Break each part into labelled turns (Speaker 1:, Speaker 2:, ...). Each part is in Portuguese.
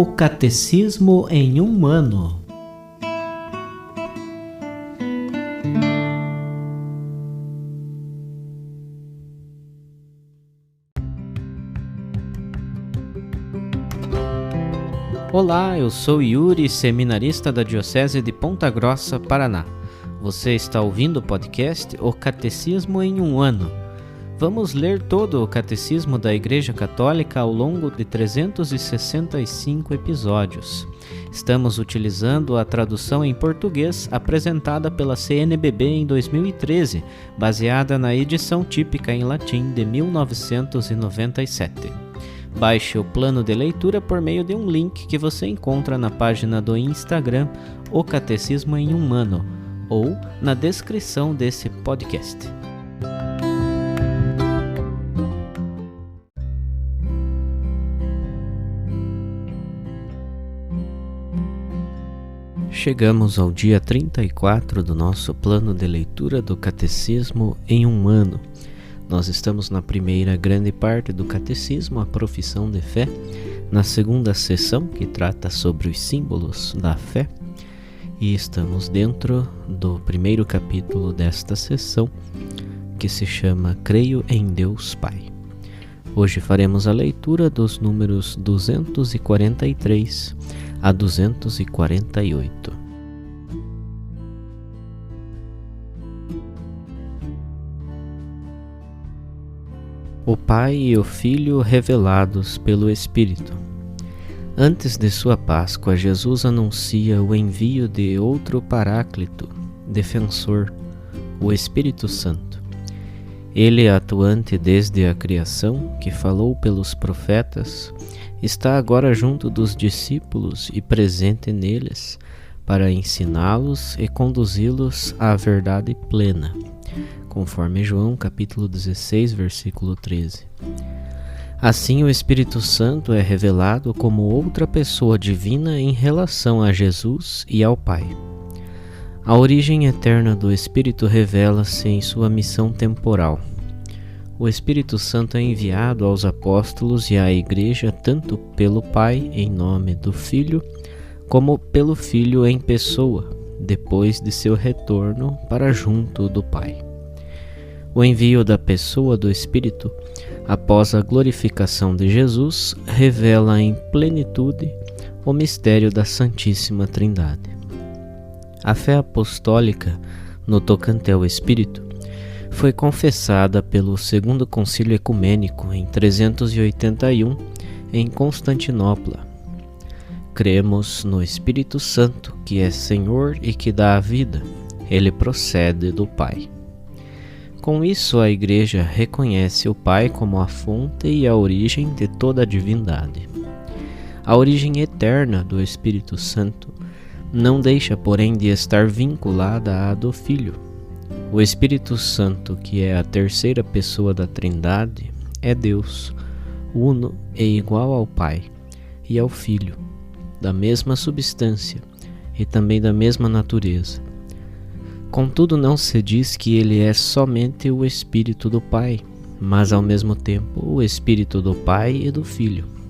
Speaker 1: O Catecismo em um ano. Olá, eu sou Yuri, seminarista da Diocese de Ponta Grossa, Paraná. Você está ouvindo o podcast O Catecismo em um ano. Vamos ler todo o Catecismo da Igreja Católica ao longo de 365 episódios. Estamos utilizando a tradução em português apresentada pela CNBB em 2013, baseada na edição típica em latim de 1997. Baixe o plano de leitura por meio de um link que você encontra na página do Instagram O Catecismo em um ano ou na descrição desse podcast. Chegamos ao dia 34 do nosso plano de leitura do Catecismo em um ano. Nós estamos na primeira grande parte do Catecismo, a Profissão de Fé, na segunda sessão, que trata sobre os símbolos da fé, e estamos dentro do primeiro capítulo desta sessão, que se chama Creio em Deus Pai. Hoje faremos a leitura dos números 243 a 248. O Pai e o Filho revelados pelo Espírito. Antes de sua Páscoa, Jesus anuncia o envio de outro Paráclito, defensor, o Espírito Santo. Ele, atuante desde a criação, que falou pelos profetas, está agora junto dos discípulos e presente neles, para ensiná-los e conduzi-los à verdade plena, conforme João capítulo 16, versículo 13. Assim, o Espírito Santo é revelado como outra pessoa divina em relação a Jesus e ao Pai. A origem eterna do Espírito revela-se em sua missão temporal. O Espírito Santo é enviado aos apóstolos e à Igreja tanto pelo Pai, em nome do Filho, como pelo Filho em pessoa, depois de seu retorno para junto do Pai. O envio da pessoa do Espírito, após a glorificação de Jesus, revela em plenitude o mistério da Santíssima Trindade. A fé apostólica, no tocante ao Espírito, foi confessada pelo Segundo Concílio Ecumênico em 381, em Constantinopla. Cremos no Espírito Santo, que é Senhor e que dá a vida. Ele procede do Pai. Com isso, a Igreja reconhece o Pai como a fonte e a origem de toda a divindade. A origem eterna do Espírito Santo não deixa, porém, de estar vinculada à do Filho. O Espírito Santo, que é a terceira pessoa da Trindade, é Deus, uno e igual ao Pai e ao Filho, da mesma substância e também da mesma natureza. Contudo, não se diz que ele é somente o Espírito do Pai, mas ao mesmo tempo o Espírito do Pai e do Filho.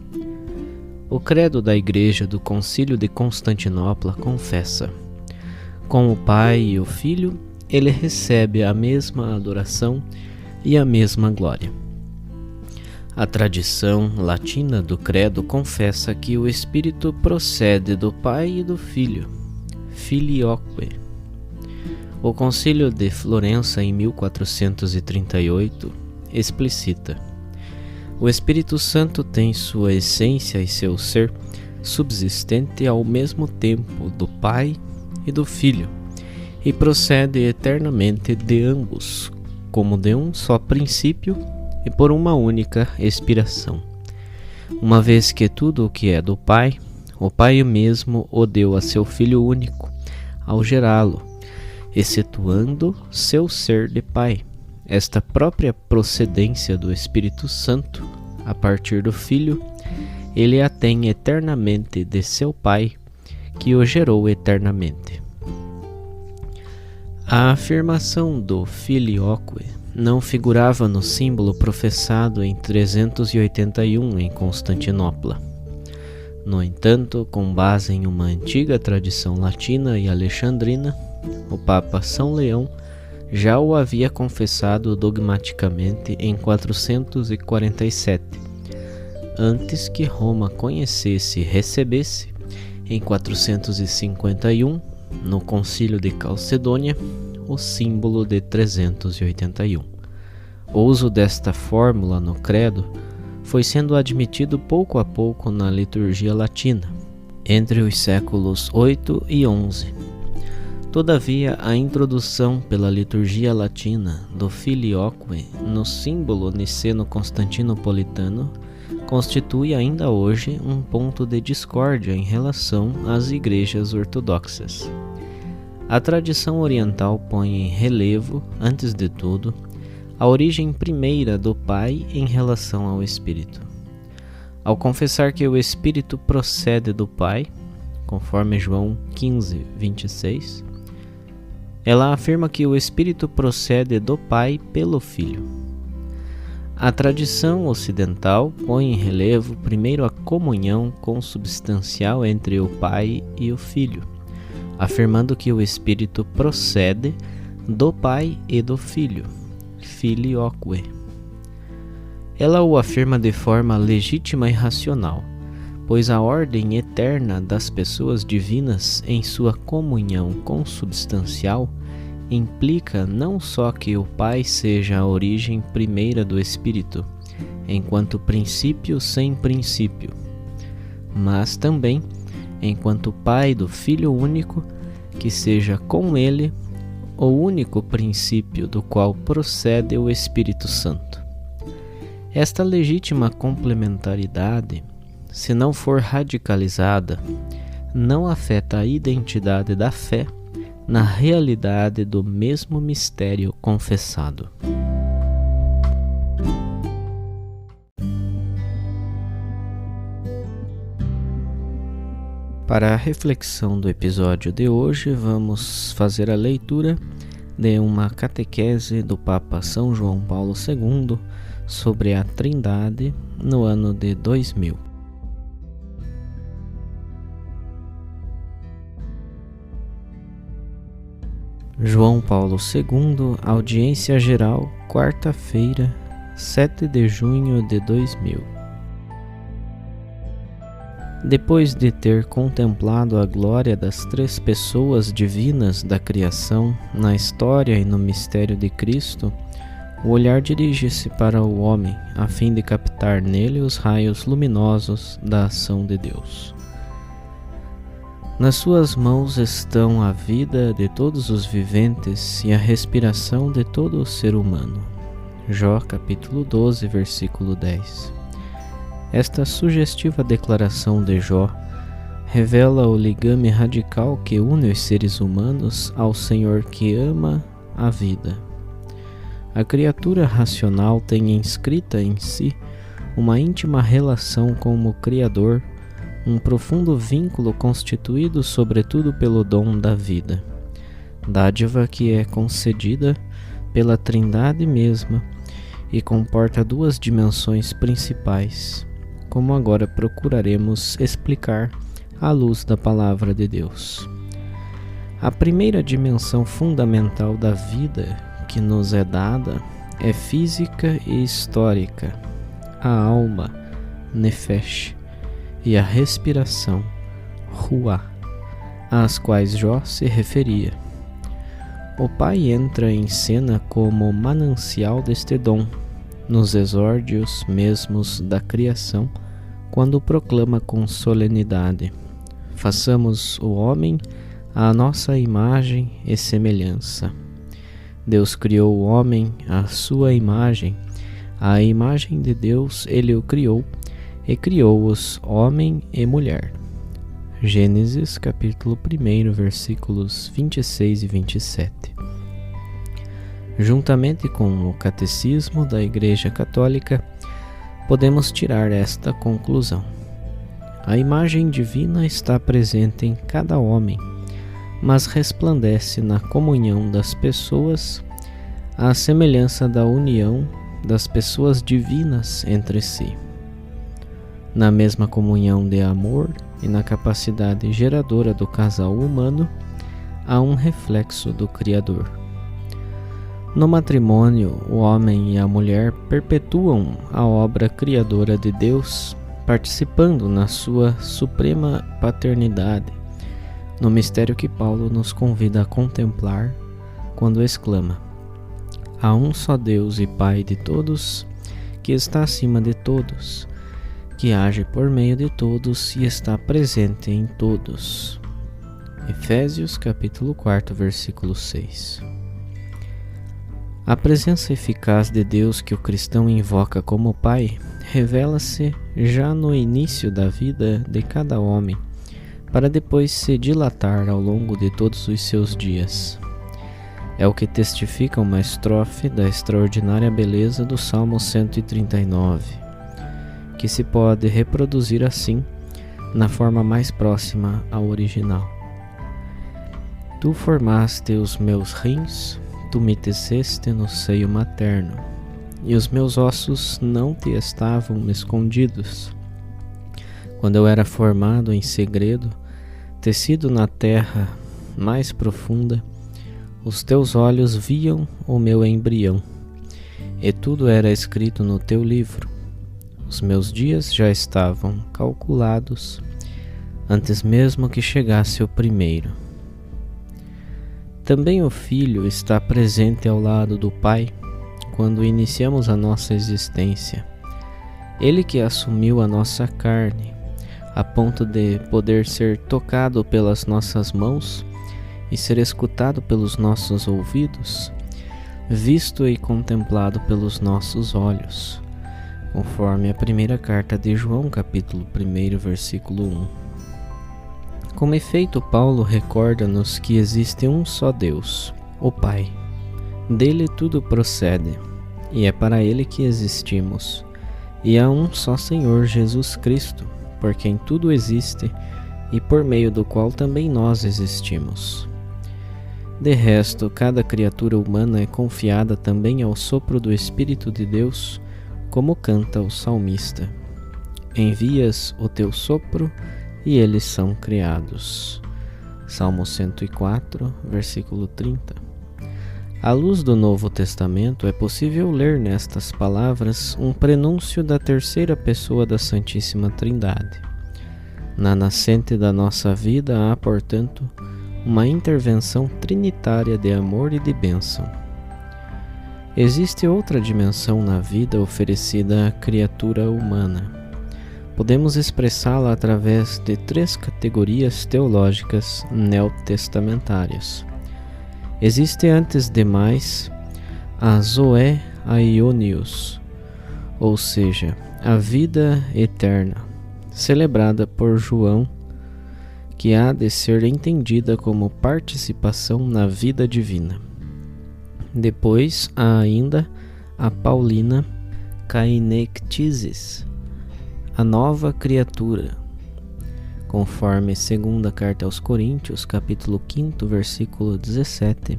Speaker 1: O credo da Igreja do Concílio de Constantinopla confessa: com o Pai e o Filho, ele recebe a mesma adoração e a mesma glória. A tradição latina do credo confessa que o Espírito procede do Pai e do Filho, Filioque. O Concílio de Florença, em 1438, explicita: o Espírito Santo tem sua essência e seu ser subsistente ao mesmo tempo do Pai e do Filho, e procede eternamente de ambos, como de um só princípio e por uma única expiração. Uma vez que tudo o que é do Pai, o Pai mesmo o deu a seu Filho único, ao gerá-lo, excetuando seu ser de Pai. Esta própria procedência do Espírito Santo, a partir do Filho, ele a tem eternamente de seu Pai, que o gerou eternamente. A afirmação do Filioque não figurava no símbolo professado em 381 em Constantinopla. No entanto, com base em uma antiga tradição latina e alexandrina, o Papa São Leão já o havia confessado dogmaticamente em 447, antes que Roma conhecesse e recebesse, em 451, no Concílio de Calcedônia, o símbolo de 381. O uso desta fórmula no credo foi sendo admitido pouco a pouco na liturgia latina, entre os séculos 8 e 11. Todavia, a introdução pela liturgia latina do Filioque no símbolo niceno-constantinopolitano constitui ainda hoje um ponto de discórdia em relação às igrejas ortodoxas. A tradição oriental põe em relevo, antes de tudo, a origem primeira do Pai em relação ao Espírito. Ao confessar que o Espírito procede do Pai, conforme João 15, 26, ela afirma que o Espírito procede do Pai pelo Filho. A tradição ocidental põe em relevo primeiro a comunhão consubstancial entre o Pai e o Filho, afirmando que o Espírito procede do Pai e do Filho, Filioque. Ela o afirma de forma legítima e racional, pois a ordem eterna das pessoas divinas em sua comunhão consubstancial implica não só que o Pai seja a origem primeira do Espírito, enquanto princípio sem princípio, mas também enquanto Pai do Filho único, que seja com ele o único princípio do qual procede o Espírito Santo. Esta legítima complementaridade, se não for radicalizada, não afeta a identidade da fé na realidade do mesmo mistério confessado. Para a reflexão do episódio de hoje, vamos fazer a leitura de uma catequese do Papa São João Paulo II sobre a Trindade no ano de 2000. João Paulo II, audiência geral, quarta-feira, 7 de junho de 2000. Depois de ter contemplado a glória das três pessoas divinas da criação na história e no mistério de Cristo, o olhar dirige-se para o homem, a fim de captar nele os raios luminosos da ação de Deus. Nas suas mãos estão a vida de todos os viventes e a respiração de todo o ser humano. Jó, capítulo 12, versículo 10. Esta sugestiva declaração de Jó revela o ligame radical que une os seres humanos ao Senhor que ama a vida. A criatura racional tem inscrita em si uma íntima relação com o Criador, um profundo vínculo constituído sobretudo pelo dom da vida, dádiva que é concedida pela Trindade mesma e comporta duas dimensões principais, como agora procuraremos explicar à luz da Palavra de Deus. A primeira dimensão fundamental da vida que nos é dada é física e histórica, a alma, nefesh, e a respiração, ruá, às quais Jó se referia. O Pai entra em cena como manancial deste dom, nos exórdios mesmos da criação, quando proclama com solenidade: façamos o homem à nossa imagem e semelhança. Deus criou o homem à sua imagem, à imagem de Deus ele o criou, e criou-os homem e mulher. Gênesis capítulo 1, versículos 26 e 27. Juntamente com o Catecismo da Igreja Católica, podemos tirar esta conclusão. A imagem divina está presente em cada homem, mas resplandece na comunhão das pessoas, à semelhança da união das pessoas divinas entre si. na mesma comunhão de amor e na capacidade geradora do casal humano, há um reflexo do Criador. No matrimônio, o homem e a mulher perpetuam a obra criadora de Deus, participando na sua suprema paternidade, no mistério que Paulo nos convida a contemplar quando exclama: há um só Deus e Pai de todos, que está acima de todos, que age por meio de todos e está presente em todos. Efésios capítulo 4, versículo 6. A presença eficaz de Deus que o cristão invoca como Pai revela-se já no início da vida de cada homem, para depois se dilatar ao longo de todos os seus dias. É o que testifica uma estrofe da extraordinária beleza do Salmo 139, que se pode reproduzir assim, na forma mais próxima ao original. Tu formaste os meus rins, tu me teceste no seio materno, e os meus ossos não te estavam escondidos. Quando eu era formado em segredo, tecido na terra mais profunda, os teus olhos viam o meu embrião, e tudo era escrito no teu livro. Os meus dias já estavam calculados, antes mesmo que chegasse o primeiro. Também o Filho está presente ao lado do Pai quando iniciamos a nossa existência. Ele que assumiu a nossa carne, a ponto de poder ser tocado pelas nossas mãos e ser escutado pelos nossos ouvidos, visto e contemplado pelos nossos olhos, conforme a primeira carta de João, capítulo 1, versículo 1. Com efeito, Paulo recorda-nos que existe um só Deus, o Pai. Dele tudo procede, e é para ele que existimos. E há um só Senhor Jesus Cristo, por quem tudo existe e por meio do qual também nós existimos. De resto, cada criatura humana é confiada também ao sopro do Espírito de Deus, como canta o salmista: envias o teu sopro e eles são criados. Salmo 104, versículo 30. À luz do Novo Testamento, é possível ler nestas palavras um prenúncio da terceira pessoa da Santíssima Trindade. Na nascente da nossa vida há, portanto, uma intervenção trinitária de amor e de bênção. Existe outra dimensão na vida oferecida à criatura humana. Podemos expressá-la através de 3 categorias teológicas neotestamentárias. Existe antes de mais a Zoe Aionios, ou seja, a vida eterna, celebrada por João, que há de ser entendida como participação na vida divina. Depois há ainda a Paulina Kainektisis, a nova criatura, conforme segunda carta aos Coríntios, capítulo 5, versículo 17,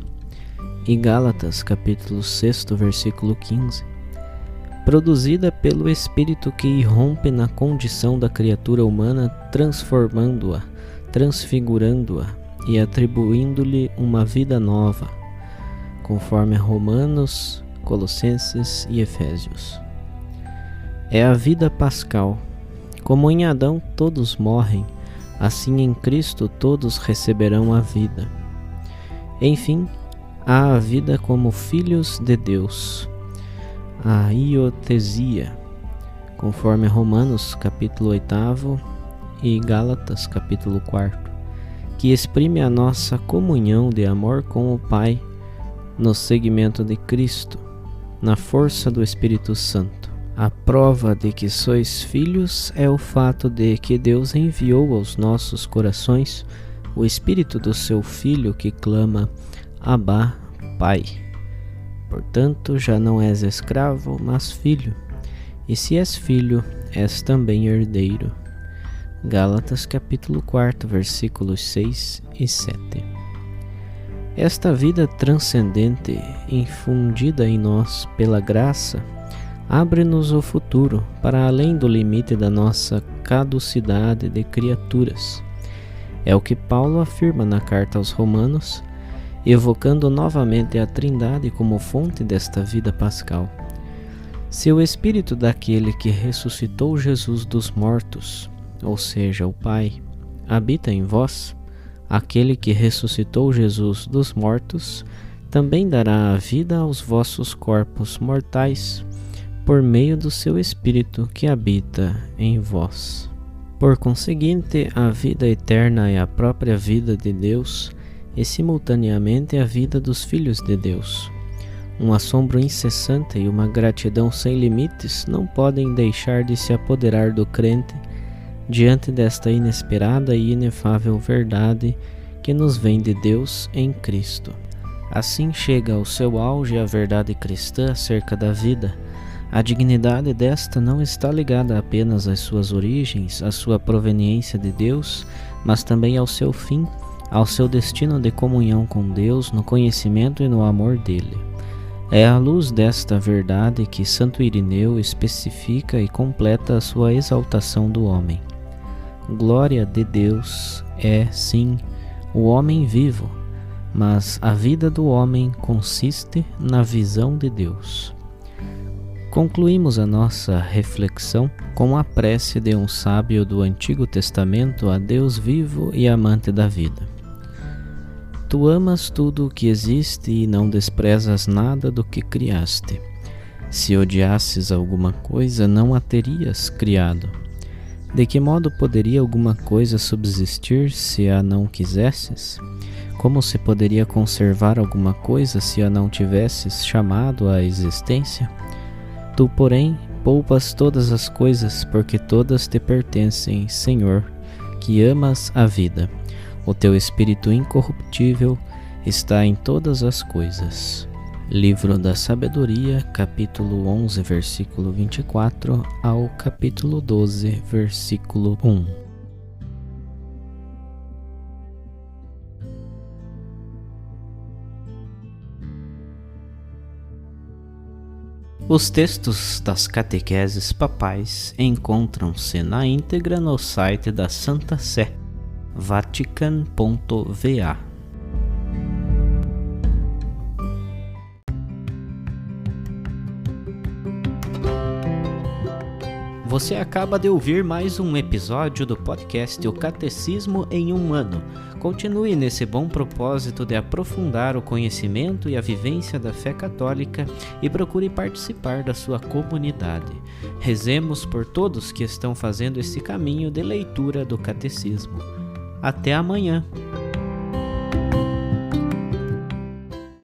Speaker 1: e Gálatas, capítulo 6, versículo 15, produzida pelo Espírito que irrompe na condição da criatura humana, transformando-a, transfigurando-a e atribuindo-lhe uma vida nova, conforme Romanos, Colossenses e Efésios. É a vida pascal. Como em Adão todos morrem, assim em Cristo todos receberão a vida. Enfim, há a vida como filhos de Deus, a iotesia, conforme Romanos capítulo 8 e Gálatas capítulo 4, que exprime a nossa comunhão de amor com o Pai no seguimento de Cristo, na força do Espírito Santo. A prova de que sois filhos é o fato de que Deus enviou aos nossos corações o Espírito do seu Filho que clama: Abba, Pai. Portanto, já não és escravo, mas filho, e se és filho, és também herdeiro. Gálatas capítulo 4, versículos 6 e 7. Esta vida transcendente, infundida em nós pela graça, Abre-nos o futuro para além do limite da nossa caducidade de criaturas. É o que Paulo afirma na carta aos Romanos, evocando novamente a Trindade como fonte desta vida pascal. Se o Espírito daquele que ressuscitou Jesus dos mortos, ou seja, o Pai, habita em vós, aquele que ressuscitou Jesus dos mortos também dará a vida aos vossos corpos mortais, por meio do seu Espírito que habita em vós. Por conseguinte, a vida eterna é a própria vida de Deus e simultaneamente a vida dos filhos de Deus. Um assombro incessante e uma gratidão sem limites não podem deixar de se apoderar do crente diante desta inesperada e inefável verdade que nos vem de Deus em Cristo. Assim chega ao seu auge a verdade cristã acerca da vida. A dignidade desta não está ligada apenas às suas origens, à sua proveniência de Deus, mas também ao seu fim, ao seu destino de comunhão com Deus, no conhecimento e no amor dele. É à luz desta verdade que Santo Irineu especifica e completa a sua exaltação do homem. Glória de Deus é, sim, o homem vivo, mas a vida do homem consiste na visão de Deus. Concluímos a nossa reflexão com a prece de um sábio do Antigo Testamento a Deus vivo e amante da vida. Tu amas tudo o que existe e não desprezas nada do que criaste. Se odiasses alguma coisa, não a terias criado. De que modo poderia alguma coisa subsistir se a não quisesses? Como se poderia conservar alguma coisa se a não tivesses chamado à existência? Tu, porém, poupas todas as coisas, porque todas te pertencem, Senhor, que amas a vida. O teu Espírito incorruptível está em todas as coisas. Livro da Sabedoria, capítulo 11, versículo 24, ao capítulo 12, versículo 1. Os textos das catequeses papais encontram-se na íntegra no site da Santa Sé, vatican.va. Você acaba de ouvir mais um episódio do podcast O Catecismo em um Ano. Continue nesse bom propósito de aprofundar o conhecimento e a vivência da fé católica e procure participar da sua comunidade. Rezemos por todos que estão fazendo esse caminho de leitura do Catecismo. Até amanhã!